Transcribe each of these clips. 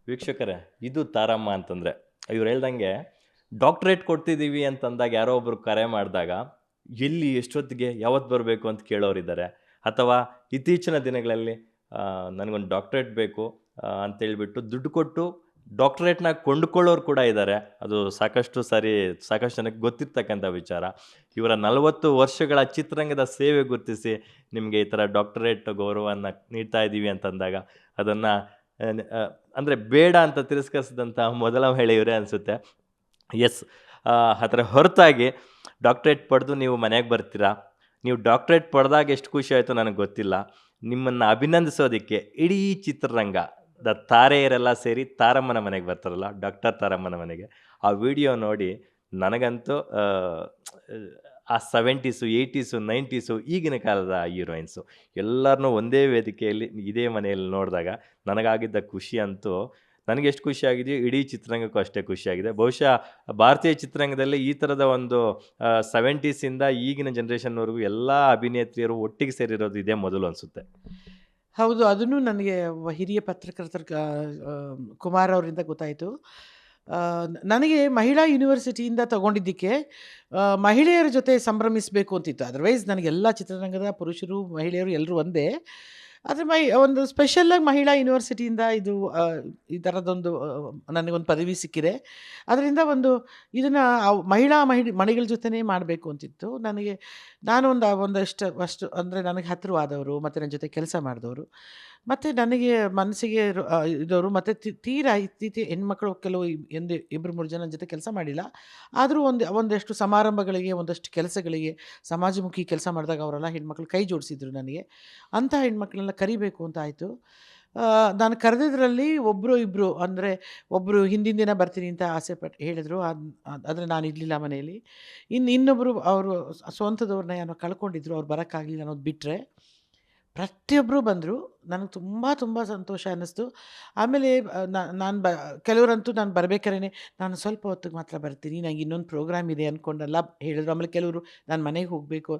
ವೀಕ್ಷಕರೇ, ಇದು ತಾರಮ್ಮ ಅಂತಂದರೆ ಇವ್ರು ಹೇಳ್ದಂಗೆ ಡಾಕ್ಟ್ರೇಟ್ ಕೊಡ್ತಿದ್ದೀವಿ ಅಂತಂದಾಗ ಯಾರೋ ಒಬ್ರು ಕರೆ ಮಾಡಿದಾಗ ಎಲ್ಲಿ ಎಷ್ಟೊತ್ತಿಗೆ ಯಾವತ್ತು ಬರಬೇಕು ಅಂತ ಕೇಳೋರಿದ್ದಾರೆ. ಅಥವಾ ಇತ್ತೀಚಿನ ದಿನಗಳಲ್ಲಿ ನನಗೊಂದು ಡಾಕ್ಟ್ರೇಟ್ ಬೇಕು ಅಂತೇಳ್ಬಿಟ್ಟು ದುಡ್ಡು ಕೊಟ್ಟು ಡಾಕ್ಟ್ರೇಟ್ನ ಕೊಂಡುಕೊಳ್ಳೋರು ಕೂಡ ಇದ್ದಾರೆ. ಅದು ಸಾಕಷ್ಟು ಜನಕ್ಕೆ ಗೊತ್ತಿರ್ತಕ್ಕಂಥ ವಿಚಾರ. ಇವರ 40 ವರ್ಷಗಳ ಚಿತ್ರರಂಗದ ಸೇವೆ ಗುರುತಿಸಿ ನಿಮಗೆ ಈ ಥರ ಡಾಕ್ಟರೇಟ್ ಗೌರವವನ್ನು ನೀಡ್ತಾ ಇದ್ದೀವಿ ಅಂತಂದಾಗ ಅದನ್ನು ಅಂದರೆ ಬೇಡ ಅಂತ ತಿರಸ್ಕರಿಸಿದಂಥ ಮೊದಲ ಮಹಿಳೆ ಇವರೇ ಅನಿಸುತ್ತೆ. ಎಸ್, ಅದರ ಹೊರತಾಗಿ ಡಾಕ್ಟ್ರೇಟ್ ಪಡೆದು ನೀವು ಮನೆಗೆ ಬರ್ತೀರಾ. ನೀವು ಡಾಕ್ಟ್ರೇಟ್ ಪಡೆದಾಗ ಎಷ್ಟು ಖುಷಿ ಆಯಿತು ನನಗೆ ಗೊತ್ತಿಲ್ಲ. ನಿಮ್ಮನ್ನು ಅಭಿನಂದಿಸೋದಕ್ಕೆ ಇಡೀ ಚಿತ್ರರಂಗದ ತಾರೆಯರೆಲ್ಲ ಸೇರಿ ತಾರಮ್ಮನ ಮನೆಗೆ ಬರ್ತಾರಲ್ಲ, ಡಾಕ್ಟರ್ ತಾರಮ್ಮನ ಮನೆಗೆ. ಆ ವಿಡಿಯೋ ನೋಡಿ ನನಗಂತೂ ಆ 70s, 80s, 90s ಈಗಿನ ಕಾಲದ ಹೀರೋಯಿನ್ಸು ಎಲ್ಲರನ್ನೂ ಒಂದೇ ವೇದಿಕೆಯಲ್ಲಿ ಇದೇ ಮನೆಯಲ್ಲಿ ನೋಡಿದಾಗ ನನಗಾಗಿದ್ದ ಖುಷಿ ಅಂತೂ ನನಗೆ ಎಷ್ಟು ಖುಷಿಯಾಗಿದೆಯೋ ಇಡೀ ಚಿತ್ರರಂಗಕ್ಕೂ ಅಷ್ಟೇ ಖುಷಿಯಾಗಿದೆ. ಬಹುಶಃ ಭಾರತೀಯ ಚಿತ್ರರಂಗದಲ್ಲಿ ಈ ಥರದ ಒಂದು 70ಸಿಂದ ಈಗಿನ ಜನ್ರೇಷನ್ವರೆಗೂ ಎಲ್ಲ ಅಭಿನೇತ್ರಿಯರು ಒಟ್ಟಿಗೆ ಸೇರಿರೋದು ಇದೇ ಮೊದಲು ಅನಿಸುತ್ತೆ. ಹೌದು, ಅದನ್ನು ನನಗೆ ಹಿರಿಯ ಪತ್ರಕರ್ತರ ಕುಮಾರ್ ಅವರಿಂದ ಗೊತ್ತಾಯಿತು. ನನಗೆ ಮಹಿಳಾ ಯೂನಿವರ್ಸಿಟಿಯಿಂದ ತಗೊಂಡಿದ್ದಕ್ಕೆ ಮಹಿಳೆಯರ ಜೊತೆ ಸಂಭ್ರಮಿಸಬೇಕು ಅಂತಿತ್ತು. ಅದರ್ವೈಸ್ ನನಗೆಲ್ಲ ಚಿತ್ರರಂಗದ ಪುರುಷರು ಮಹಿಳೆಯರು ಎಲ್ಲರೂ ಒಂದೇ. ಆದರೆ ಒಂದು ಸ್ಪೆಷಲಾಗಿ ಮಹಿಳಾ ಯೂನಿವರ್ಸಿಟಿಯಿಂದ ಈ ಥರದೊಂದು ನನಗೊಂದು ಪದವಿ ಸಿಕ್ಕಿದೆ. ಅದರಿಂದ ಇದನ್ನು ಮಣಿಗಳ ಜೊತೆನೇ ಮಾಡಬೇಕು ಅಂತಿತ್ತು ನನಗೆ. ನಾನು ಒಂದಷ್ಟು ಅಂದರೆ ನನಗೆ ಹತ್ತಿರವಾದವರು ಮತ್ತು ನನ್ನ ಜೊತೆ ಕೆಲಸ ಮಾಡಿದವರು ಮತ್ತು ನನಗೆ ಮನಸ್ಸಿಗೆ ಇದ್ದವರು ಮತ್ತು ತೀರಾ ಇತ್ತೀಚೆಗೆ ಹೆಣ್ಮಕ್ಳು ಕೆಲವು ಇಬ್ಬರು ಮೂರು ಜನ ಜೊತೆ ಕೆಲಸ ಮಾಡಿಲ್ಲ. ಆದರೂ ಒಂದಷ್ಟು ಸಮಾರಂಭಗಳಿಗೆ, ಒಂದಷ್ಟು ಕೆಲಸಗಳಿಗೆ, ಸಮಾಜಮುಖಿ ಕೆಲಸ ಮಾಡಿದಾಗ ಅವರೆಲ್ಲ ಹೆಣ್ಮಕ್ಳು ಕೈ ಜೋಡಿಸಿದ್ರು ನನಗೆ. ಅಂಥ ಹೆಣ್ಮಕ್ಳನ್ನೆಲ್ಲ ಕರಿಬೇಕು ಅಂತ ಆಯಿತು. ನಾನು ಕರೆದಿದ್ರಲ್ಲಿ ಇಬ್ಬರು ಅಂದರೆ ಒಬ್ಬರು ಹಿಂದಿನ ದಿನ ಬರ್ತೀನಿ ಅಂತ ಆಸೆಪಟ್ಟು ಹೇಳಿದರು. ಆದರೆ ನಾನು ಇರಲಿಲ್ಲ ಮನೆಯಲ್ಲಿ. ಇನ್ನೊಬ್ಬರು ಅವರು ಸ್ವಂತದವ್ರನ್ನ ಏನೋ ಕಳ್ಕೊಂಡಿದ್ರು, ಅವ್ರು ಬರೋಕ್ಕಾಗಲಿಲ್ಲ ಅನ್ನೋದು ಬಿಟ್ಟರೆ ಪ್ರತಿಯೊಬ್ಬರು ಬಂದರು. ನನಗೆ ತುಂಬ ತುಂಬ ಸಂತೋಷ ಅನ್ನಿಸ್ತು. ಆಮೇಲೆ ನಾನು ಕೆಲವರಂತೂ ನಾನು ಬರಬೇಕಾದ್ರೆ ನಾನು ಸ್ವಲ್ಪ ಹೊತ್ತಿಗೆ ಮಾತ್ರ ಬರ್ತೀನಿ, ನನಗೆ ಇನ್ನೊಂದು ಪ್ರೋಗ್ರಾಮ್ ಇದೆ ಅಂದ್ಕೊಂಡೆಲ್ಲ ಹೇಳಿದ್ರು. ಆಮೇಲೆ ಕೆಲವರು ನಾನು ಮನೆಗೆ ಹೋಗಬೇಕು.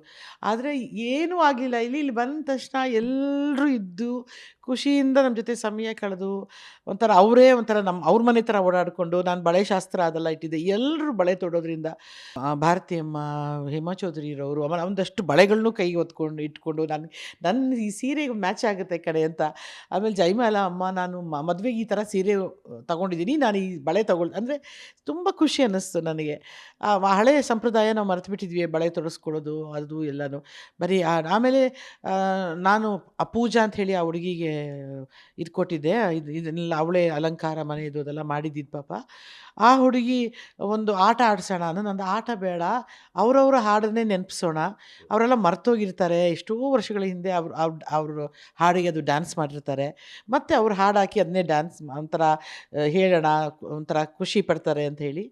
ಆದರೆ ಏನೂ ಆಗಲಿಲ್ಲ. ಇಲ್ಲಿ ಬಂದ ತಕ್ಷಣ ಎಲ್ಲರೂ ಇದ್ದು ಖುಷಿಯಿಂದ ನಮ್ಮ ಜೊತೆ ಸಮಯ ಕಳೆದು ಅವರೇ ಅವ್ರ ಮನೆ ಥರ ಓಡಾಡಿಕೊಂಡು, ನಾನು ಬಳೆ ಶಾಸ್ತ್ರ ಅದೆಲ್ಲ ಇಟ್ಟಿದ್ದೆ. ಎಲ್ಲರೂ ಬಳೆ ತೊಡೋದ್ರಿಂದ ಭಾರತಿಯಮ್ಮ, ಹೇಮಾ ಚೌಧರಿರವರು, ಆಮೇಲೆ ಒಂದಷ್ಟು ಬಳೆಗಳನ್ನೂ ಕೈಗೆ ಇಟ್ಕೊಂಡು ನನ್ನ ಈ ಸೀರೆಗೆ ಮ್ಯಾಚ್ ಆಗುತ್ತೆ ಕಡೆ ಅಂತ. ಆಮೇಲೆ ಜೈಮಾಲ ಅಮ್ಮ, ನಾನು ಮದುವೆಗೆ ಈ ಥರ ಸೀರೆ ತೊಗೊಂಡಿದ್ದೀನಿ, ನಾನು ಈ ಬಳೆ ಅಂದರೆ ತುಂಬ ಖುಷಿ ಅನ್ನಿಸ್ತು ನನಗೆ. ಹಳೆಯ ಸಂಪ್ರದಾಯ ನಾವು ಮರೆತುಬಿಟ್ಟಿದ್ವಿ, ಬಳೆ ತೊಡಸ್ಕೊಳ್ಳೋದು ಅದು ಎಲ್ಲನೂ ಬರೀ. ಆಮೇಲೆ ನಾನು ಪೂಜಾ ಅಂತ ಹೇಳಿ ಆ ಹುಡುಗಿಗೆ ಇದು ಕೊಟ್ಟಿದ್ದೆ. ಇದನ್ನೆಲ್ಲ ಅವಳೇ ಅಲಂಕಾರ ಮನೆಯದು ಅದೆಲ್ಲ ಮಾಡಿದ್ದಿದ್ದು ಪಾಪ. ಆ ಹುಡುಗಿ ಒಂದು ಆಟ ಆಡಿಸೋಣ ನಂದು ಆಟ ಬೇಡ, ಅವರವರ ಹಾಡನ್ನೇ ನೆನಪಿಸೋಣ. ಅವರೆಲ್ಲ ಮರ್ತೋಗಿರ್ತಾರೆ, ಎಷ್ಟೋ ವರ್ಷಗಳ ಹಿಂದೆ ಅವರು ಹಾಡಿಗೆ ಅದು ಡ್ಯಾನ್ಸ್ ಮಾಡಿರ್ತಾರೆ. ಮತ್ತು ಅವ್ರು ಹಾಡು ಹಾಕಿ ಅದನ್ನೇ ಡ್ಯಾನ್ಸ್ ಒಂಥರ ಹೇಳೋಣ, ಒಂಥರ ಖುಷಿ ಪಡ್ತಾರೆ ಅಂತ ಹೇಳಿ.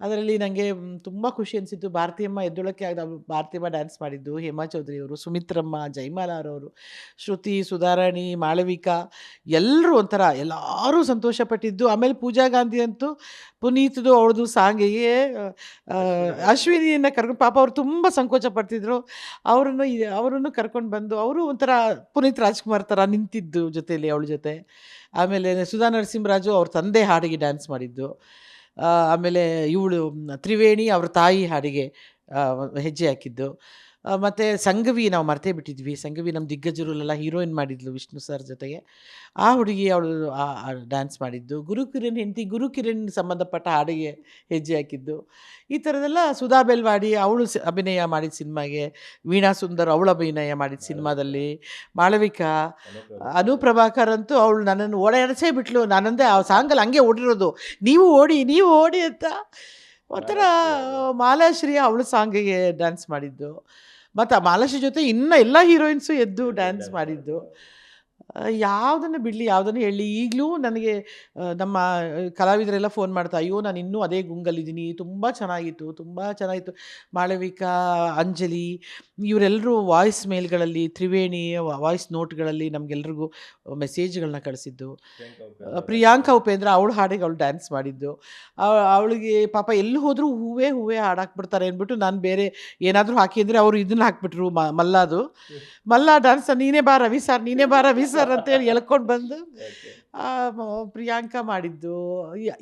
ಅದರಲ್ಲಿ ನನಗೆ ತುಂಬ ಖುಷಿ ಅನಿಸಿದ್ದು. ಭಾರತಿಯಮ್ಮ ಎದ್ದೊಳಕ್ಕೆ ಭಾರತಿಯಮ್ಮ ಡ್ಯಾನ್ಸ್ ಮಾಡಿದ್ದು, ಹೇಮಾ ಚೌಧರಿಯವರು, ಸುಮಿತ್ರಮ್ಮ, ಜೈಮಾಲಾರವರು, ಶ್ರುತಿ, ಸುಧಾರಾಣಿ, ಮಾಳವಿಕಾ ಎಲ್ಲರೂ ಎಲ್ಲರೂ ಸಂತೋಷಪಟ್ಟಿದ್ದು. ಆಮೇಲೆ ಪೂಜಾ ಗಾಂಧಿ ಅಂತೂ ಪುನೀತ್ದು ಅವಳದು ಸಾಂಗಿಗೆ ಅಶ್ವಿನಿಯನ್ನು ಕರ್ಕೊಂಡು, ಪಾಪ ಅವರು ತುಂಬ ಸಂಕೋಚ ಪಡ್ತಿದ್ರು. ಅವರನ್ನು ಕರ್ಕೊಂಡು ಬಂದು ಅವರು ಪುನೀತ್ ರಾಜ್ಕುಮಾರ್ ಥರ ನಿಂತಿದ್ದು ಜೊತೆಯಲ್ಲಿ ಅವಳ ಜೊತೆ. ಆಮೇಲೆ ಸುಧಾ ನರಸಿಂಹರಾಜು ಅವ್ರ ತಂದೆ ಹಾಡಿಗೆ ಡ್ಯಾನ್ಸ್ ಮಾಡಿದ್ದು. ಆಮೇಲೆ ಇವಳು ತ್ರಿವೇಣಿ ಅವ್ರ ತಾಯಿ ಹಾಡಿಗೆ ಹೆಜ್ಜೆ ಹಾಕಿದ್ದು. ಮತ್ತು ಸಂಘವಿ ನಾವು ಮರ್ತೇ ಬಿಟ್ಟಿದ್ವಿ. ಸಂಘವಿ ನಮ್ಮ ದಿಗ್ಗಜರಲ್ಲೆಲ್ಲ ಹೀರೋಯಿನ್ ಮಾಡಿದ್ಲು ವಿಷ್ಣು ಸರ್ ಜೊತೆಗೆ. ಆ ಹುಡುಗಿ ಅವಳು ಡ್ಯಾನ್ಸ್ ಮಾಡಿದ್ದು. ಗುರುಕಿರಣ್ ಹೆಂಡತಿ ಗುರುಕಿರಣ್ ಸಂಬಂಧಪಟ್ಟ ಹಾಡಿಗೆ ಹೆಜ್ಜೆ ಹಾಕಿದ್ದು. ಈ ಥರದೆಲ್ಲ ಸುಧಾ ಬೆಲ್ವಾಡಿ ಅವಳು ಅಭಿನಯ ಮಾಡಿದ ಸಿನಿಮಾಗೆ, ವೀಣಾ ಸುಂದರ್ ಅವಳು ಅಭಿನಯ ಮಾಡಿದ ಸಿನಿಮಾದಲ್ಲಿ, ಮಾಳವಿಕಾ, ಅನುಪ್ರಭಾಕರ್ ಅಂತೂ ಅವಳು ನನ್ನನ್ನು ಓಡಾಡಿಸೇ ಬಿಟ್ಲು. ನಾನಂದೆ ಆ ಸಾಂಗಲ್ಲಿ ಹಂಗೆ ಓಡಿರೋದು, ನೀವು ಓಡಿ ಅಂತ. ಒಂಥರ ಮಾಲಾಶ್ರೀ ಅವಳು ಸಾಂಗಿಗೆ ಡ್ಯಾನ್ಸ್ ಮಾಡಿದ್ದು. ಮತ್ತು ಆ ಮಾಲಾಶ್ರೀ ಜೊತೆ ಇನ್ನು ಎಲ್ಲ ಹೀರೋಯಿನ್ಸು ಎದ್ದು ಡ್ಯಾನ್ಸ್ ಮಾಡಿದ್ದು. ಯಾವುದನ್ನು ಬಿಡಲಿ, ಯಾವುದನ್ನು ಹೇಳಲಿ, ಈಗಲೂ ನನಗೆ ನಮ್ಮ ಕಲಾವಿದರೆಲ್ಲ ಫೋನ್ ಮಾಡ್ತಾ, ಅಯ್ಯೋ ನಾನು ಇನ್ನೂ ಅದೇ ಗುಂಗಲ್ಲಿದ್ದೀನಿ, ತುಂಬ ಚೆನ್ನಾಗಿತ್ತು. ಮಾಳವಿಕಾ, ಅಂಜಲಿ ಇವರೆಲ್ಲರೂ ವಾಯ್ಸ್ ಮೇಲ್ಗಳಲ್ಲಿ, ತ್ರಿವೇಣಿ ವಾಯ್ಸ್ ನೋಟ್ಗಳಲ್ಲಿ ನಮಗೆಲ್ರಿಗೂ ಮೆಸೇಜ್ಗಳನ್ನ ಕಳಿಸಿದ್ದು. ಪ್ರಿಯಾಂಕಾ ಉಪೇಂದ್ರ ಅವಳು ಹಾಡಿಗೆ ಅವಳು ಡ್ಯಾನ್ಸ್ ಮಾಡಿದ್ದು. ಅವಳಿಗೆ ಪಾಪ ಎಲ್ಲಿ ಹೋದರೂ ಹೂವೇ ಹಾಡಾಕ್ಬಿಡ್ತಾರೆ ಅಂದ್ಬಿಟ್ಟು ನಾನು ಬೇರೆ ಏನಾದರೂ ಹಾಕಿ ಅಂದರೆ ಅವರು ಇದನ್ನು ಹಾಕ್ಬಿಟ್ರು, ಮಲ್ಲ ಡ್ಯಾನ್ಸ್, ನೀನೇ ಬಾ ರವಿ ಸರ್ ಪ್ರೊಡ್ಯೂಸರ್ ಅಂತೇಳಿ ಎಳ್ಕೊಂಡು ಬಂದು ಪ್ರಿಯಾಂಕಾ ಮಾಡಿದ್ದು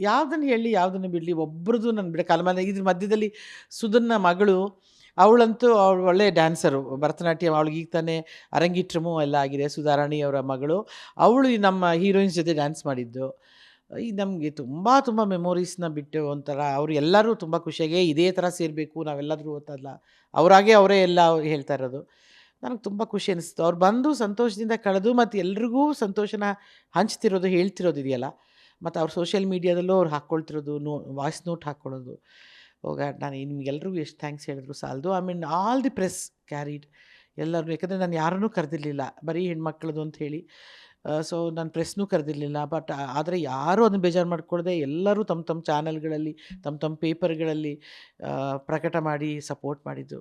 ಯಾವುದನ್ನು ಹೇಳಿ ಯಾವುದನ್ನು ಬಿಡಲಿ, ಒಬ್ರದ್ದು ನನ್ನ ಬಿಡೋಕ್ಕಾಗಲ್ಲ. ಇದ್ರ ಮಧ್ಯದಲ್ಲಿ ಸುಧನ್ನ ಮಗಳು, ಅವಳಂತೂ ಅವಳು ಒಳ್ಳೆ ಡ್ಯಾನ್ಸರು, ಭರತನಾಟ್ಯ. ಅವಳಿಗೆ ಈಗ ತಾನೇ ಅರಂಗಿಟ್ರಮು ಎಲ್ಲ ಆಗಿದೆ, ಸುಧಾರಾಣಿ ಅವರ ಮಗಳು. ಅವಳು ನಮ್ಮ ಹೀರೋಯಿನ್ಸ್ ಜೊತೆ ಡ್ಯಾನ್ಸ್ ಮಾಡಿದ್ದು. ಈ ನಮಗೆ ತುಂಬ ತುಂಬ ಮೆಮೊರೀಸ್ನ ಬಿಟ್ಟು ಒಂಥರ ಅವರು ಎಲ್ಲರೂ ತುಂಬ ಖುಷಿಯಾಗಿ ಇದೇ ಥರ ಸೇರಬೇಕು ನಾವೆಲ್ಲಾದರೂ ಓದ್ತಲ್ಲ, ಅವರಾಗೆ ಅವರೇ ಎಲ್ಲ ಹೇಳ್ತಾ ಇರೋದು. ನನಗೆ ತುಂಬ ಖುಷಿ ಅನಿಸ್ತು ಅವ್ರು ಬಂದು ಸಂತೋಷದಿಂದ ಕಳೆದು, ಮತ್ತು ಎಲ್ರಿಗೂ ಸಂತೋಷನ ಹಂಚ್ತಿರೋದು, ಹೇಳ್ತಿರೋದು ಇದೆಯಲ್ಲ. ಮತ್ತು ಅವ್ರು ಸೋಷಿಯಲ್ ಮೀಡಿಯಾದಲ್ಲೂ ಅವ್ರು ಹಾಕ್ಕೊಳ್ತಿರೋದು, ವಾಯ್ಸ್ ನೋಟ್ ಹಾಕ್ಕೊಳ್ಳೋದು. ಹೋಗ ನಾನು ನಿಮ್ಗೆಲ್ರಿಗೂ ಎಷ್ಟು ಥ್ಯಾಂಕ್ಸ್ ಹೇಳಿದ್ರು ಸಾಲದು. I mean all the press carried ಎಲ್ಲರೂ, ಯಾಕಂದರೆ ನಾನು ಯಾರನ್ನೂ ಕರೆದಿರಲಿಲ್ಲ, ಬರೀ ಹೆಣ್ಮಕ್ಳದು ಅಂತ ಹೇಳಿ. ಸೊ ನಾನು ಪ್ರೆಸ್ನೂ ಕರೆದಿರಲಿಲ್ಲ. ಬಟ್ ಆದರೆ ಯಾರೂ ಅದನ್ನು ಬೇಜಾರು ಮಾಡ್ಕೊಳ್ಳದೆ ಎಲ್ಲರೂ ತಮ್ಮ ತಮ್ಮ ಚಾನಲ್ಗಳಲ್ಲಿ, ತಮ್ಮ ತಮ್ಮ ಪೇಪರ್ಗಳಲ್ಲಿ ಪ್ರಕಟ ಮಾಡಿ ಸಪೋರ್ಟ್ ಮಾಡಿದ್ದು.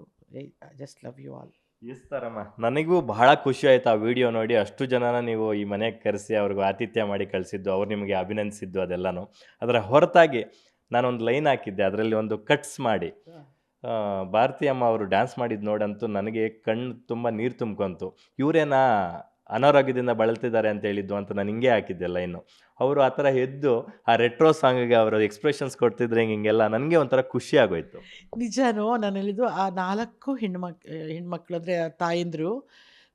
Just love you all. Yes Taramma, ನನಗೂ ಬಹಳ ಖುಷಿ ಆಯಿತು ಆ ವಿಡಿಯೋ ನೋಡಿ. ಅಷ್ಟು ಜನನ ನೀವು ಈ ಮನೆಗೆ ಕರೆಸಿ ಅವ್ರಿಗೂ ಆತಿಥ್ಯ ಮಾಡಿ ಕಳಿಸಿದ್ದು, ಅವ್ರು ನಿಮಗೆ ಅಭಿನಂದಿಸಿದ್ದು ಅದೆಲ್ಲನೂ. ಅದರ ಹೊರತಾಗಿ ನಾನೊಂದು ಲೈನ್ ಹಾಕಿದ್ದೆ, ಅದರಲ್ಲಿ ಒಂದು ಕಟ್ಸ್ ಮಾಡಿ ಭಾರತಿ ಅಮ್ಮ ಅವರು ಡ್ಯಾನ್ಸ್ ಮಾಡಿದ್ದು ನೋಡಂತೂ ನನಗೆ ಕಣ್ಣು ತುಂಬ ನೀರು ತುಂಬ್ಕೊಂತು. ಇವರೇನಾ ಅನಾರೋಗ್ಯದಿಂದ ಬಳಲ್ತಿದ್ದಾರೆ ಅಂತ ಹೇಳಿದ್ದು ಅಂತ ನಾನು ಹಿಂಗೆ ಹಾಕಿದ್ದೆ ಲೈನು. ಅವರು ಆ ಥರ ಎದ್ದು ಆ ರೆಟ್ರೋ ಸಾಂಗಿಗೆ ಅವರು ಎಕ್ಸ್ಪ್ರೆಷನ್ಸ್ ಕೊಡ್ತಿದ್ರೆ ಹಿಂಗೆಲ್ಲ ನನಗೆ ಒಂಥರ ಖುಷಿ ಆಗೋಯ್ತು. ನಿಜನೋ, ನಾನು ಹೇಳಿದ್ದು ಆ 4 ಹೆಣ್ಮಕ್ಳು ಅಂದರೆ ತಾಯಂದರು,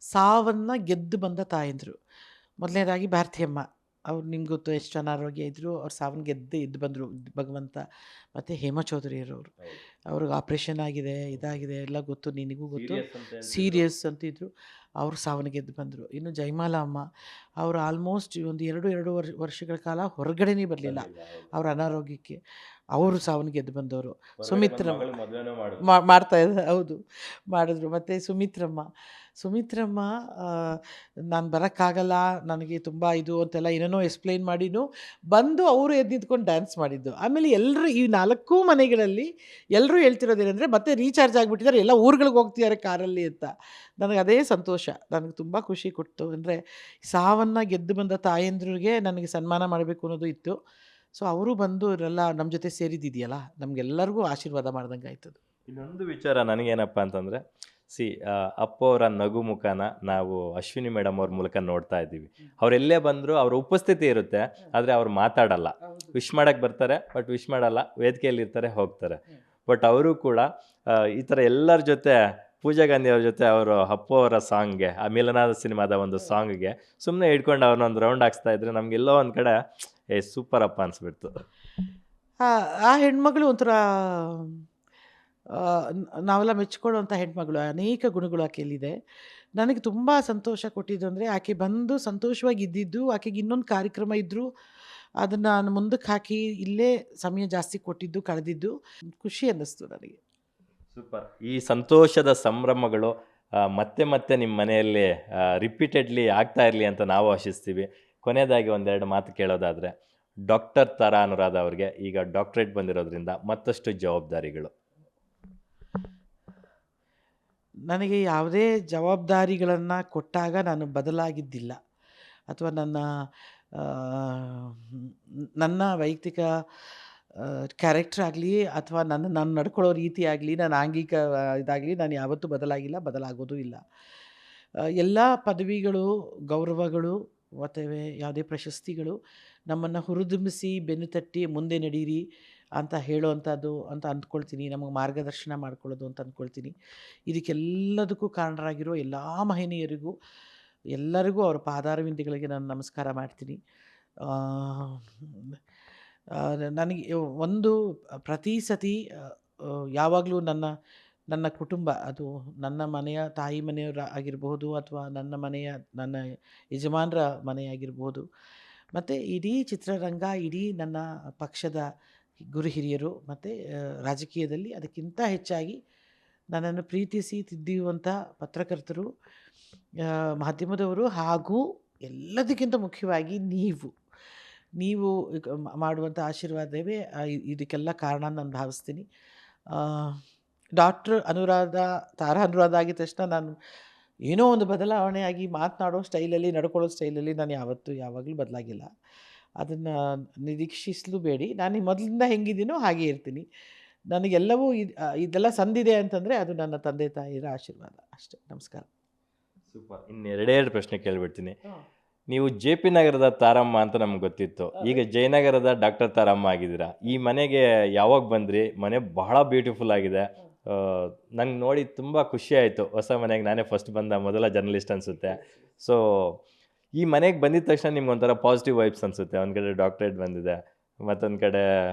ಸಾವನ್ನು ಗೆದ್ದು ಬಂದ ತಾಯಂದರು. ಮೊದಲನೇದಾಗಿ ಭಾರತಿಯಮ್ಮ, ಅವ್ರು ನಿಮ್ಗೆ ಗೊತ್ತು ಎಷ್ಟು ಅನಾರೋಗ್ಯ ಇದ್ದರು, ಅವ್ರು ಸಾವನ್ನು ಗೆದ್ದು ಎದ್ದು ಬಂದರು ಭಗವಂತ. ಮತ್ತು ಹೇಮಾ ಚೌಧರಿಯರವರು, ಅವ್ರಿಗೆ ಆಪ್ರೇಷನ್ ಆಗಿದೆ, ಇದಾಗಿದೆ ಎಲ್ಲ ಗೊತ್ತು, ನಿನಗೂ ಗೊತ್ತು, ಸೀರಿಯಸ್ ಅಂತಿದ್ರು. ಅವರು ಸಾವನ್ನು ಗೆದ್ದು ಬಂದರು. ಇನ್ನು ಜಯಮಾಲಾ ಅಮ್ಮ, ಅವರು ಆಲ್ಮೋಸ್ಟ್ ಒಂದು 2 ವರ್ಷಗಳ ಕಾಲ ಹೊರಗಡೆನೇ ಬರಲಿಲ್ಲ ಅವ್ರ ಅನಾರೋಗ್ಯಕ್ಕೆ. ಅವರು ಸಾವನ್ನು ಗೆದ್ದು ಬಂದವರು. ಸುಮಿತ್ರಮ್ಮ ಮಾಡ್ತಾ ಇದ್ದಾರೆ, ಹೌದು ಮಾಡಿದ್ರು. ಮತ್ತು ಸುಮಿತ್ರಮ್ಮ ನಾನು ಬರೋಕ್ಕಾಗಲ್ಲ, ನನಗೆ ತುಂಬ ಇದು ಅಂತೆಲ್ಲ ಏನೇನೋ ಎಕ್ಸ್ಪ್ಲೈನ್ ಮಾಡಿನೂ ಬಂದು ಅವರು ಎದ್ದು ನಿಂತ್ಕೊಂಡು ಡ್ಯಾನ್ಸ್ ಮಾಡಿದ್ದು. ಆಮೇಲೆ ಎಲ್ಲರೂ ಈ 4 ಮನೆಗಳಲ್ಲಿ ಎಲ್ಲರೂ ಹೇಳ್ತಿರೋದೇನೆಂದರೆ ಮತ್ತೆ ರೀಚಾರ್ಜ್ ಆಗಿಬಿಟ್ಟಿದ್ದಾರೆ, ಎಲ್ಲ ಊರುಗಳಿಗೆ ಹೋಗ್ತಿದ್ದಾರೆ ಕಾರಲ್ಲಿ ಅಂತ. ನನಗೆ ಅದೇ ಸಂತೋಷ, ನನಗೆ ತುಂಬ ಖುಷಿ ಕೊಡ್ತು. ಅಂದರೆ ಸಾವನ್ನು ಗೆದ್ದು ಬಂದ ತಾಯಂದ್ರಿಗೆ ನನಗೆ ಸನ್ಮಾನ ಮಾಡಬೇಕು ಅನ್ನೋದು ಇತ್ತು. ಸೊ ಅವರು ಬಂದು ಇವರೆಲ್ಲ ನಮ್ಮ ಜೊತೆ ಸೇರಿದ್ದಿದೆಯಲ್ಲ, ನಮಗೆಲ್ಲರಿಗೂ ಆಶೀರ್ವಾದ ಮಾಡ್ದಂಗೆ ಆಯ್ತದು. ಇನ್ನೊಂದು ವಿಚಾರ ನನಗೇನಪ್ಪ ಅಂತಂದರೆ, ಅಪ್ಪು ಅವರ ನಗು ಮುಖನ ನಾವು ಅಶ್ವಿನಿ ಮೇಡಮ್ ಅವ್ರ ಮೂಲಕ ನೋಡ್ತಾ ಇದ್ದೀವಿ. ಅವರೆಲ್ಲೇ ಬಂದರೂ ಅವ್ರ ಉಪಸ್ಥಿತಿ ಇರುತ್ತೆ, ಆದರೆ ಅವ್ರು ಮಾತಾಡಲ್ಲ. ವಿಶ್ ಮಾಡೋಕ್ಕೆ ಬರ್ತಾರೆ, ಬಟ್ ವಿಶ್ ಮಾಡಲ್ಲ, ವೇದಿಕೆಯಲ್ಲಿ ಇರ್ತಾರೆ, ಹೋಗ್ತಾರೆ. ಬಟ್ ಅವರು ಕೂಡ ಈ ಥರ ಎಲ್ಲರ ಜೊತೆ, ಪೂಜಾ ಗಾಂಧಿ ಅವ್ರ ಜೊತೆ ಅವರು ಅಪ್ಪು ಅವರ ಸಾಂಗ್ಗೆ, ಆ ಮಿಲನಾದ ಸಿನಿಮಾದ ಒಂದು ಸಾಂಗ್ಗೆ ಸುಮ್ಮನೆ ಹಿಡ್ಕೊಂಡು ಅವ್ರನ್ನೊಂದು ರೌಂಡ್ ಹಾಕ್ಸ್ತಾ ಇದ್ರೆ ನಮಗೆಲ್ಲೋ ಒಂದು ಕಡೆ ಸೂಪರ್ ಅಪ್ಪ ಅನಿಸ್ಬಿಡ್ತು. ಆ ಹೆಣ್ಮಗಳು ಒಂಥರ ನಾವೆಲ್ಲ ಮೆಚ್ಕೊಳ್ಳುವಂಥ ಹೆಣ್ಮಗಳು. ಅನೇಕ ಗುಣಗಳು ಆಕೆಯಲ್ಲಿದೆ. ನನಗೆ ತುಂಬ ಸಂತೋಷ ಕೊಟ್ಟಿದ್ದು ಅಂದರೆ, ಆಕೆ ಬಂದು ಸಂತೋಷವಾಗಿ ಇದ್ದಿದ್ದು, ಆಕೆಗೆ ಇನ್ನೊಂದು ಕಾರ್ಯಕ್ರಮ ಇದ್ದರೂ ಅದನ್ನು ನಾನು ಮುಂದಕ್ಕೆ ಹಾಕಿ ಇಲ್ಲೇ ಸಮಯ ಜಾಸ್ತಿ ಕೊಟ್ಟಿದ್ದು, ಕಳೆದಿದ್ದು ಖುಷಿ ಅನ್ನಿಸ್ತು ನನಗೆ. ಸೂಪರ್. ಈ ಸಂತೋಷದ ಸಂಭ್ರಮಗಳು ಮತ್ತೆ ಮತ್ತೆ ನಿಮ್ಮ ಮನೆಯಲ್ಲಿ ರಿಪೀಟೆಡ್ಲಿ ಆಗ್ತಾ ಇರಲಿ ಅಂತ ನಾವು ಆಶಿಸ್ತೀವಿ. ಕೊನೆಯದಾಗಿ ಒಂದೆರಡು ಮಾತು ಕೇಳೋದಾದರೆ, ಡಾಕ್ಟರ್ ತಾರಾ ಅನುರಾಧ ಅವ್ರಿಗೆ ಈಗ ಡಾಕ್ಟ್ರೇಟ್ ಬಂದಿರೋದ್ರಿಂದ ಮತ್ತಷ್ಟು ಜವಾಬ್ದಾರಿಗಳು. ನನಗೆ ಯಾವುದೇ ಜವಾಬ್ದಾರಿಗಳನ್ನು ಕೊಟ್ಟಾಗ ನಾನು ಬದಲಾಗಿದ್ದಿಲ್ಲ, ಅಥವಾ ನನ್ನ ವೈಯಕ್ತಿಕ ಕ್ಯಾರೆಕ್ಟರ್ ಆಗಲಿ, ಅಥವಾ ನಾನು ನಡ್ಕೊಳ್ಳೋ ರೀತಿ ಆಗಲಿ, ನನ್ನ ಆಂಗಿಕ ಇದಾಗಲಿ ನಾನು ಯಾವತ್ತೂ ಬದಲಾಗಿಲ್ಲ, ಬದಲಾಗೋದು ಇಲ್ಲ. ಎಲ್ಲ ಪದವಿಗಳು, ಗೌರವಗಳು ಮತ್ತು ಯಾವುದೇ ಪ್ರಶಸ್ತಿಗಳು ನಮ್ಮನ್ನು ಹುರಿದುಂಬಿಸಿ ಬೆನ್ನು ತಟ್ಟಿ ಮುಂದೆ ನಡೀರಿ ಅಂತ ಹೇಳೋವಂಥದ್ದು ಅಂತ ಅಂದ್ಕೊಳ್ತೀನಿ. ನಮಗೆ ಮಾರ್ಗದರ್ಶನ ಮಾಡ್ಕೊಳ್ಳೋದು ಅಂತ ಅಂದ್ಕೊಳ್ತೀನಿ. ಇದಕ್ಕೆಲ್ಲದಕ್ಕೂ ಕಾರಣರಾಗಿರೋ ಎಲ್ಲ ಮಹನೀಯರಿಗೂ, ಎಲ್ಲರಿಗೂ ಅವರ ಪಾದಾರವಿಂದಗಳಿಗೆ ನಾನು ನಮಸ್ಕಾರ ಮಾಡ್ತೀನಿ. ನನಗೆ ಒಂದು ಪ್ರತಿ ಸತಿ ಯಾವಾಗಲೂ ನನ್ನ ಕುಟುಂಬ, ಅದು ನನ್ನ ಮನೆಯ ತಾಯಿ ಮನೆಯವರ ಆಗಿರ್ಬೋದು, ಅಥವಾ ನನ್ನ ಯಜಮಾನರ ಮನೆಯಾಗಿರ್ಬೋದು, ಮತ್ತು ಇಡೀ ಚಿತ್ರರಂಗ, ಇಡೀ ನನ್ನ ಪಕ್ಷದ ಗುರು ಹಿರಿಯರು, ಮತ್ತು ರಾಜಕೀಯದಲ್ಲಿ ಅದಕ್ಕಿಂತ ಹೆಚ್ಚಾಗಿ ನನ್ನನ್ನು ಪ್ರೀತಿಸಿ ತಿದ್ದಿರುವಂಥ ಪತ್ರಕರ್ತರು, ಮಾಧ್ಯಮದವರು, ಹಾಗೂ ಎಲ್ಲದಕ್ಕಿಂತ ಮುಖ್ಯವಾಗಿ ನೀವು ಮಾಡುವಂಥ ಆಶೀರ್ವಾದವೇ ಇದಕ್ಕೆಲ್ಲ ಕಾರಣ ನಾನು ಭಾವಿಸ್ತೀನಿ. ತಾರಾ ಅನುರಾಧ ಆಗಿದ ತಕ್ಷಣ ನಾನು ಏನೋ ಒಂದು ಬದಲಾವಣೆಯಾಗಿ ಮಾತನಾಡೋ ಸ್ಟೈಲಲ್ಲಿ, ನಡ್ಕೊಳ್ಳೋ ಸ್ಟೈಲಲ್ಲಿ ನಾನು ಯಾವಾಗಲೂ ಬದಲಾಗಿಲ್ಲ. ಅದನ್ನು ನಿರೀಕ್ಷಿಸಲು ಬೇಡಿ. ನಾನು ಮೊದಲಿಂದ ಹೆಂಗಿದ್ದೀನೋ ಹಾಗೆ ಇರ್ತೀನಿ. ನನಗೆಲ್ಲವೂ ಇದೆಲ್ಲ ಸಂದಿದೆ ಅಂತಂದರೆ ಅದು ನನ್ನ ತಂದೆ ತಾಯಿಯರ ಆಶೀರ್ವಾದ ಅಷ್ಟೇ. ನಮಸ್ಕಾರ. ಸೂಪರ್. ಇನ್ನೆರಡೇ ಪ್ರಶ್ನೆ ಕೇಳಿಬಿಡ್ತೀನಿ. ನೀವು ಜೆ ಪಿ ನಗರದ ತಾರಮ್ಮ ಅಂತ ನಮ್ಗೆ ಗೊತ್ತಿತ್ತು. ಈಗ ಜಯನಗರದ ಡಾಕ್ಟರ್ ತಾರಮ್ಮ ಆಗಿದ್ದೀರಾ. ಈ ಮನೆಗೆ ಯಾವಾಗ ಬಂದ್ರಿ? ಮನೆ ಬಹಳ ಬ್ಯೂಟಿಫುಲ್ ಆಗಿದೆ. ನಂಗೆ ನೋಡಿ ತುಂಬ ಖುಷಿ ಆಯಿತು. ಹೊಸ ಮನೆಗೆ ನಾನೇ ಫಸ್ಟ್ ಬಂದ ಮೊದಲ ಜರ್ನಲಿಸ್ಟ್ ಅನಿಸುತ್ತೆ. ಸೊ ಈ ಮನೆಗೆ ಬಂದಿದ ತಕ್ಷಣ ನಿಮ್ಗೆ ಒಂಥರ ಪಾಸಿಟಿವ್ ವೈಬ್ಸ್ ಅನಿಸುತ್ತೆ. ಒಂದು ಕಡೆ ಡಾಕ್ಟ್ರೇಟ್ ಬಂದಿದೆ, ಮತ್ತೊಂದು ಕಡೆ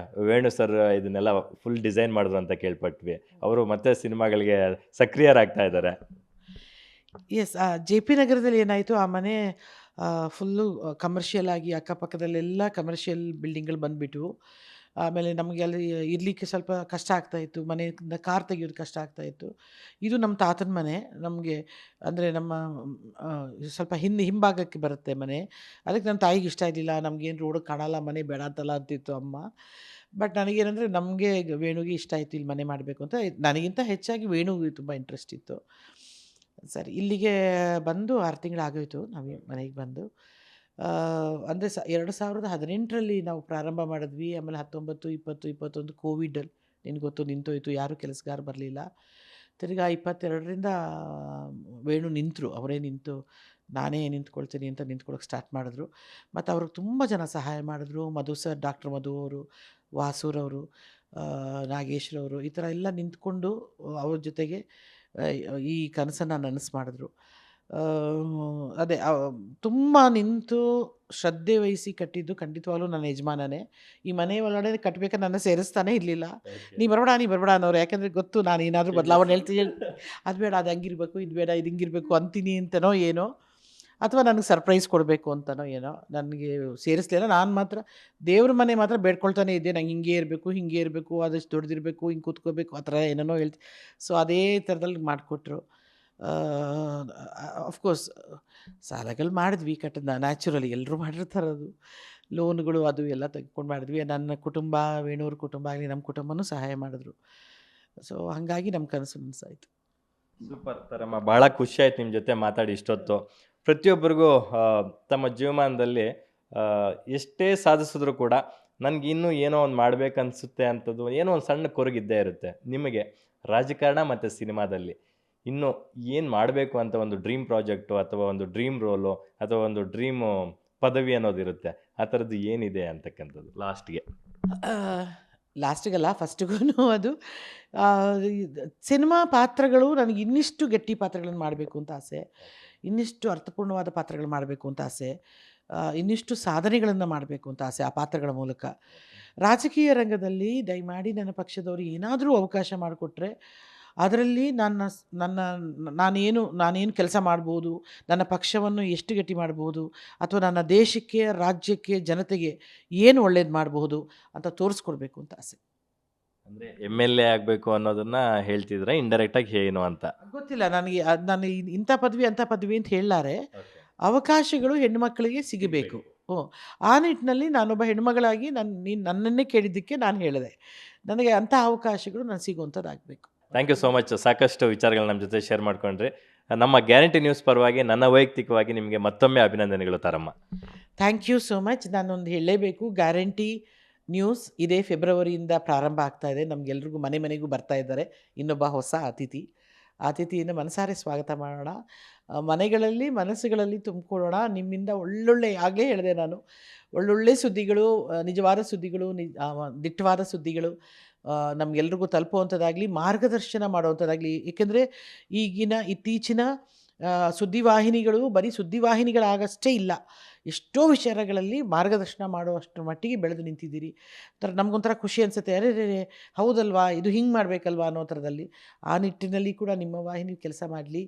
ವೇಣು ಸರ್ ಇದನ್ನೆಲ್ಲ ಫುಲ್ ಡಿಸೈನ್ ಮಾಡಿದ್ರು ಅಂತ ಕೇಳ್ಪಟ್ವಿ. ಅವರು ಮತ್ತೆ ಸಿನಿಮಾಗಳಿಗೆ ಸಕ್ರಿಯರಾಗ್ತಾ ಇದ್ದಾರೆ. ಎಸ್, ಜೆ ಪಿ ನಗರದಲ್ಲಿ ಏನಾಯಿತು, ಆ ಮನೆ ಫುಲ್ಲು ಕಮರ್ಷಿಯಲ್ ಆಗಿ ಅಕ್ಕಪಕ್ಕದಲ್ಲೆಲ್ಲ ಕಮರ್ಷಿಯಲ್ ಬಿಲ್ಡಿಂಗ್ಗಳು ಬಂದುಬಿಟ್ವು. ಆಮೇಲೆ ನಮಗೆ ಅಲ್ಲಿ ಇರಲಿಕ್ಕೆ ಸ್ವಲ್ಪ ಕಷ್ಟ ಆಗ್ತಾಯಿತ್ತು, ಮನೆಯಿಂದ ಕಾರ್ ತೆಗಿಯೋದು ಕಷ್ಟ ಆಗ್ತಾಯಿತ್ತು. ಇದು ನಮ್ಮ ತಾತನ ಮನೆ. ನಮಗೆ ಅಂದರೆ ನಮ್ಮ ಸ್ವಲ್ಪ ಹಿಂಭಾಗಕ್ಕೆ ಬರುತ್ತೆ ಮನೆ. ಅದಕ್ಕೆ ನನ್ನ ತಾಯಿಗೆ ಇಷ್ಟ ಇರಲಿಲ್ಲ. ನಮಗೇನು ರೋಡಿಗೆ ಕಾಣಲ್ಲ, ಮನೆ ಬೇಡ ಅಂತಲ್ಲ ಅಂತಿತ್ತು ಅಮ್ಮ. ಬಟ್ ನನಗೇನಂದರೆ ನಮಗೆ ವೇಣುಗೆ ಇಷ್ಟ ಆಯಿತು ಇಲ್ಲಿ ಮನೆ ಮಾಡಬೇಕು ಅಂತ. ನನಗಿಂತ ಹೆಚ್ಚಾಗಿ ವೇಣುಗೆ ತುಂಬ ಇಂಟ್ರೆಸ್ಟ್ ಇತ್ತು. ಸರಿ, ಇಲ್ಲಿಗೆ ಬಂದು 6 ತಿಂಗಳಾಗೋಯ್ತು ನಾವು ಈ ಮನೆಗೆ ಬಂದು. ಅಂದರೆ 2018ರಲ್ಲಿ ನಾವು ಪ್ರಾರಂಭ ಮಾಡಿದ್ವಿ. ಆಮೇಲೆ 19, 20, 21 ಕೋವಿಡಲ್ಲಿ ನಿನ್ಗೆ ಗೊತ್ತು ನಿಂತೋಯ್ತು, ಯಾರೂ ಕೆಲಸಗಾರ ಬರಲಿಲ್ಲ. ತಿರ್ಗಾ 22ರಿಂದ ವೇಣು ನಿಂತರು, ಅವರೇ ನಿಂತು ನಾನೇ ನಿಂತ್ಕೊಳ್ತೀನಿ ಅಂತ ನಿಂತ್ಕೊಳ್ಳೋಕೆ ಸ್ಟಾರ್ಟ್ ಮಾಡಿದ್ರು. ಮತ್ತು ಅವ್ರಿಗೆ ತುಂಬ ಜನ ಸಹಾಯ ಮಾಡಿದ್ರು. ಮಧು ಸರ್, ಡಾಕ್ಟರ್ ಮಧು ಅವರು, ವಾಸೂರವರು, ನಾಗೇಶ್ರವರು, ಈ ಥರ ಎಲ್ಲ ನಿಂತ್ಕೊಂಡು ಅವ್ರ ಜೊತೆಗೆ ಈ ಕನಸನ್ನು ನನಸು ಮಾಡಿದ್ರು. ಅದೇ ತುಂಬ ನಿಂತು ಶ್ರದ್ಧೆ ವಹಿಸಿ ಕಟ್ಟಿದ್ದು ಖಂಡಿತವಾಗ್ಲೂ ನನ್ನ ಯಜಮಾನನೇ. ಈ ಮನೆ ಒಳಗಡೆ ಕಟ್ಟಬೇಕಾದ್ರೆ ನನ್ನ ಸೇರಿಸ್ತಾನೆ ಇರಲಿಲ್ಲ. ನೀ ಬರಬೇಡ ಅನ್ನೋರು. ಯಾಕೆಂದರೆ ಗೊತ್ತು ನಾನು ಏನಾದರೂ ಬದಲಾವಣೆ ಹೇಳ್ತೀನಿ, ಅದು ಬೇಡ, ಅದು ಹಂಗಿರಬೇಕು, ಇದು ಬೇಡ, ಇದು ಹಿಂಗಿರಬೇಕು ಅಂತೀನಿ ಅಂತನೋ ಏನೋ, ಅಥವಾ ನನಗೆ ಸರ್ಪ್ರೈಸ್ ಕೊಡಬೇಕು ಅಂತನೋ ಏನೋ ನನಗೆ ಸೇರಿಸಲಿಲ್ಲ. ನಾನು ಮಾತ್ರ ದೇವ್ರ ಮನೆ ಮಾತ್ರ ಬೇಡ್ಕೊಳ್ತಾನೆ ಇದ್ದೆ. ನಂಗೆ ಹಿಂಗೆ ಇರಬೇಕು, ಆದಷ್ಟು ದೊಡ್ಡದಿರಬೇಕು, ಹಿಂಗೆ ಕೂತ್ಕೋಬೇಕು, ಆ ಥರ ಏನೇನೋ ಹೇಳ್ತೀನಿ. ಸೊ ಅದೇ ಥರದಲ್ಲಿ ಮಾಡಿಕೊಟ್ರು. ಅಫ್ಕೋರ್ಸ್ ಸಾಲಗಳು ಮಾಡಿದ್ವಿ, ನ್ಯಾಚುರಲಿ ಎಲ್ಲರೂ ಮಾಡಿರ್ತಾರೆ ಅದು. ಲೋನ್ಗಳು ಅದು ಎಲ್ಲ ತೆಗೆದುಕೊಂಡು ಮಾಡಿದ್ವಿ. ನನ್ನ ಕುಟುಂಬ, ವೇಣೂರ ಕುಟುಂಬ ಆಗಲಿ, ನಮ್ಮ ಕುಟುಂಬನೂ ಸಹಾಯ ಮಾಡಿದ್ರು. ಸೊ ಹಾಗಾಗಿ ನಮ್ಮ ಕನಸು ನನಸಾಯಿತು. ಸೂಪರ್ ತಾರಮ್ಮ, ಭಾಳ ಖುಷಿ ಆಯ್ತು ನಿಮ್ಮ ಜೊತೆ ಮಾತಾಡಿ ಇಷ್ಟೊತ್ತು. ಪ್ರತಿಯೊಬ್ಬರಿಗೂ ತಮ್ಮ ಜೀವಮಾನದಲ್ಲಿ ಎಷ್ಟೇ ಸಾಧಿಸಿದ್ರು ಕೂಡ ನನಗೆ ಇನ್ನೂ ಏನೋ ಒಂದು ಮಾಡ್ಬೇಕನ್ಸುತ್ತೆ ಅಂಥದ್ದು ಏನೋ ಒಂದು ಸಣ್ಣ ಕೊರಗಿದ್ದೇ ಇರುತ್ತೆ. ನಿಮಗೆ ರಾಜಕಾರಣ ಮತ್ತು ಸಿನಿಮಾದಲ್ಲಿ ಇನ್ನೂ ಏನು ಮಾಡಬೇಕು ಅಂತ ಒಂದು ಡ್ರೀಮ್ ಪ್ರಾಜೆಕ್ಟು ಅಥವಾ ಒಂದು ಡ್ರೀಮ್ ರೋಲು ಅಥವಾ ಒಂದು ಡ್ರೀಮು ಪದವಿ ಅನ್ನೋದಿರುತ್ತೆ, ಆ ಥರದ್ದು ಏನಿದೆ ಅಂತಕ್ಕಂಥದ್ದು ಲಾಸ್ಟ್ಗೆ? ಲಾಸ್ಟಿಗಲ್ಲ, ಫಸ್ಟಿಗೂ ಅದು ಸಿನಿಮಾ ಪಾತ್ರಗಳು ನನಗೆ ಇನ್ನಿಷ್ಟು ಗಟ್ಟಿ ಪಾತ್ರಗಳನ್ನು ಮಾಡಬೇಕು ಅಂತ ಆಸೆ, ಇನ್ನಿಷ್ಟು ಅರ್ಥಪೂರ್ಣವಾದ ಪಾತ್ರಗಳು ಮಾಡಬೇಕು ಅಂತ ಆಸೆ, ಇನ್ನಿಷ್ಟು ಸಾಧನೆಗಳನ್ನು ಮಾಡಬೇಕು ಅಂತ ಆಸೆ ಆ ಪಾತ್ರಗಳ ಮೂಲಕ. ರಾಜಕೀಯ ರಂಗದಲ್ಲಿ ದಯಮಾಡಿ ನನ್ನ ಪಕ್ಷದವರು ಏನಾದರೂ ಅವಕಾಶ ಮಾಡಿಕೊಟ್ರೆ ಅದರಲ್ಲಿ ನಾನೇನು ಕೆಲಸ ಮಾಡ್ಬೋದು, ನನ್ನ ಪಕ್ಷವನ್ನು ಎಷ್ಟು ಗಟ್ಟಿ ಮಾಡ್ಬೋದು, ಅಥವಾ ನನ್ನ ದೇಶಕ್ಕೆ, ರಾಜ್ಯಕ್ಕೆ, ಜನತೆಗೆ ಏನು ಒಳ್ಳೇದು ಮಾಡಬಹುದು ಅಂತ ತೋರಿಸ್ಕೊಡ್ಬೇಕು ಅಂತ ಆಸೆ. ಅಂದರೆ ಎಮ್ ಎಲ್ ಎ ಆಗಬೇಕು ಅನ್ನೋದನ್ನ ಹೇಳ್ತಿದ್ರೆ ಇಂಡೈರೆಕ್ಟಾಗಿ ಏನು ಅಂತ ಗೊತ್ತಿಲ್ಲ ನನಗೆ. ನಾನು ಇಂಥ ಪದವಿ ಅಂಥ ಪದವಿ ಅಂತ ಹೇಳಲಾರೆ. ಅವಕಾಶಗಳು ಹೆಣ್ಣುಮಕ್ಕಳಿಗೆ ಸಿಗಬೇಕು. ಆ ನಿಟ್ಟಿನಲ್ಲಿ ನಾನೊಬ್ಬ ಹೆಣ್ಮಗಳಾಗಿ ನೀನು ನನ್ನನ್ನೇ ಕೇಳಿದ್ದಕ್ಕೆ ನಾನು ಹೇಳಿದೆ, ನನಗೆ ಅಂಥ ಅವಕಾಶಗಳು ನಾನು ಸಿಗುವಂಥದ್ದಾಗಬೇಕು. Thank you so much. ಸಾಕಷ್ಟು ವಿಚಾರಗಳು ನಮ್ಮ ಜೊತೆ ಶೇರ್ ಮಾಡ್ಕೊಂಡ್ರಿ. ನಮ್ಮ ಗ್ಯಾರಂಟಿ ನ್ಯೂಸ್ ಪರವಾಗಿ ನನ್ನ ವೈಯಕ್ತಿಕವಾಗಿ ನಿಮಗೆ ಮತ್ತೊಮ್ಮೆ ಅಭಿನಂದನೆಗಳು Taramma. Thank you so much. ನಾನೊಂದು ಹೇಳಲೇಬೇಕು, ಗ್ಯಾರಂಟಿ ನ್ಯೂಸ್ ಇದೇ ಫೆಬ್ರವರಿಯಿಂದ ಪ್ರಾರಂಭ ಆಗ್ತಾ ಇದೆ. ನಮಗೆಲ್ರಿಗೂ ಮನೆಗೂ ಬರ್ತಾ ಇದ್ದಾರೆ ಇನ್ನೊಬ್ಬ ಹೊಸ ಅತಿಥಿಯನ್ನು ಮನಸಾರೆ ಸ್ವಾಗತ ಮಾಡೋಣ. ಮನೆಗಳಲ್ಲಿ, ಮನಸ್ಸುಗಳಲ್ಲಿ ತುಂಬಿಕೊಳ್ಳೋಣ. ನಿಮ್ಮಿಂದ ಒಳ್ಳೊಳ್ಳೆ, ಆಗಲೇ ಹೇಳಿದೆ ನಾನು, ಒಳ್ಳೊಳ್ಳೆ ಸುದ್ದಿಗಳು, ನಿಜವಾದ ಸುದ್ದಿಗಳು, ದಿಟ್ಟವಾದ ಸುದ್ದಿಗಳು ನಮಗೆಲ್ರಿಗೂ ತಲುಪುವಂಥದ್ದಾಗಲಿ, ಮಾರ್ಗದರ್ಶನ ಮಾಡುವಂಥದ್ದಾಗಲಿ. ಏಕೆಂದರೆ ಇತ್ತೀಚಿನ ಸುದ್ದಿವಾಹಿನಿಗಳು ಬರೀ ಸುದ್ದಿವಾಹಿನಿಗಳಾಗಷ್ಟೇ ಇಲ್ಲ, ಎಷ್ಟೋ ವಿಚಾರಗಳಲ್ಲಿ ಮಾರ್ಗದರ್ಶನ ಮಾಡುವಷ್ಟರ ಮಟ್ಟಿಗೆ ಬೆಳೆದು ನಿಂತಿದ್ದೀರಿ. ನಮಗೊಂಥರ ಖುಷಿ ಅನಿಸುತ್ತೆ, ಅರೆ ಹೌದಲ್ವಾ, ಇದು ಹಿಂಗೆ ಮಾಡಬೇಕಲ್ವಾ ಅನ್ನೋ ಥರದಲ್ಲಿ. ಆ ನಿಟ್ಟಿನಲ್ಲಿ ಕೂಡ ನಿಮ್ಮ ವಾಹಿನಿ ಕೆಲಸ ಮಾಡಲಿ,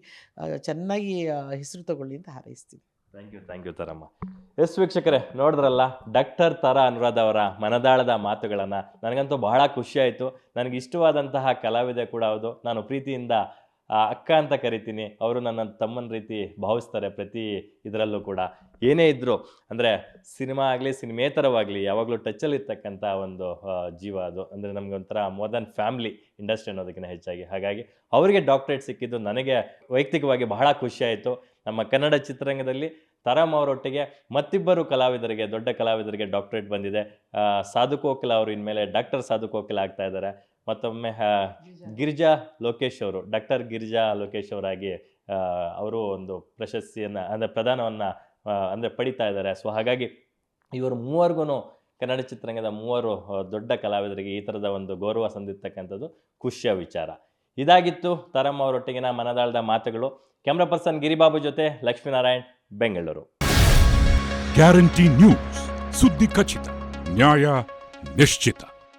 ಚೆನ್ನಾಗಿ ಹೆಸರು ತಗೊಳ್ಳಿ ಅಂತ ಹಾರೈಸ್ತೀನಿ. Thank you Taramma. ಎಸ್ ವೀಕ್ಷಕರೇ, ನೋಡಿದ್ರಲ್ಲ ಡಾಕ್ಟರ್ ತಾರಾ ಅನುರಾಧ ಅವರ ಮನದಾಳದ ಮಾತುಗಳನ್ನು. ನನಗಂತೂ ಬಹಳ ಖುಷಿ ಆಯಿತು. ನನಗೆ ಇಷ್ಟವಾದಂತಹ ಕಲಾವಿದೆ ಕೂಡ ಹೌದು. ನಾನು ಪ್ರೀತಿಯಿಂದ ಅಕ್ಕ ಅಂತ ಕರಿತೀನಿ. ಅವರು ನನ್ನ ತಮ್ಮನ ರೀತಿ ಭಾವಿಸ್ತಾರೆ ಪ್ರತಿ ಇದರಲ್ಲೂ ಕೂಡ. ಏನೇ ಇದ್ದರೂ ಅಂದರೆ ಸಿನಿಮಾ ಆಗಲಿ, ಸಿನಿಮೇತರವಾಗಲಿ ಯಾವಾಗಲೂ ಟಚ್ಚಲ್ಲಿ ಇರ್ತಕ್ಕಂಥ ಒಂದು ಜೀವ ಅದು. ಅಂದರೆ ನಮಗೆ ಒಂಥರ ಮೋರ್ ದನ್ ಫ್ಯಾಮ್ಲಿ ಇಂಡಸ್ಟ್ರಿ ಅನ್ನೋದಕ್ಕಿಂತ ಹೆಚ್ಚಾಗಿ. ಹಾಗಾಗಿ ಅವರಿಗೆ ಡಾಕ್ಟ್ರೇಟ್ ಸಿಕ್ಕಿದ್ದು ನನಗೆ ವೈಯಕ್ತಿಕವಾಗಿ ಬಹಳ ಖುಷಿ ಆಯಿತು. ನಮ್ಮ ಕನ್ನಡ ಚಿತ್ರರಂಗದಲ್ಲಿ ತಾರಮ್ಮ ಅವರೊಟ್ಟಿಗೆ ಮತ್ತಿಬ್ಬರು ಕಲಾವಿದರಿಗೆ, ದೊಡ್ಡ ಕಲಾವಿದರಿಗೆ ಡಾಕ್ಟ್ರೇಟ್ ಬಂದಿದೆ. ಸಾಧು ಕೋಕಿಲ ಅವರು ಇನ್ಮೇಲೆ ಡಾಕ್ಟರ್ ಸಾಧು ಕೋಕಿಲ ಆಗ್ತಾ ಇದ್ದಾರೆ. ಮತ್ತೊಮ್ಮೆ ಗಿರಿಜಾ ಲೋಕೇಶ್ ಅವರು, ಡಾಕ್ಟರ್ ಗಿರಿಜಾ ಲೋಕೇಶ್ ಅವರಾಗಿ ಅವರು ಒಂದು ಪ್ರಶಸ್ತಿಯನ್ನು, ಅಂದರೆ ಪ್ರದಾನವನ್ನು ಅಂದರೆ ಪಡಿತಾ ಇದ್ದಾರೆ. ಸೊ ಹಾಗಾಗಿ ಇವರು ಮೂವರಿಗೂ ಕನ್ನಡ ಚಿತ್ರರಂಗದ ಮೂವರು ದೊಡ್ಡ ಕಲಾವಿದರಿಗೆ ಈ ಥರದ ಒಂದು ಗೌರವ ಸಂದಿರ್ತಕ್ಕಂಥದ್ದು ಖುಷಿಯ ವಿಚಾರ. ಇದಾಗಿತ್ತು ತರಮ್ಮ ಅವರೊಟ್ಟಿಗಿನ ಮನದಾಳದ ಮಾತುಗಳು. ಕ್ಯಾಮ್ರಾ ಪರ್ಸನ್ ಗಿರಿಬಾಬು ಜೊತೆ ಲಕ್ಷ್ಮೀನಾರಾಯಣ್, ಬೆಂಗಳೂರು. ಗ್ಯಾರಂಟಿ ನ್ಯೂಸ್, ಸುದ್ದಿ ಖಚಿತ, ನ್ಯಾಯ ನಿಶ್ಚಿತ.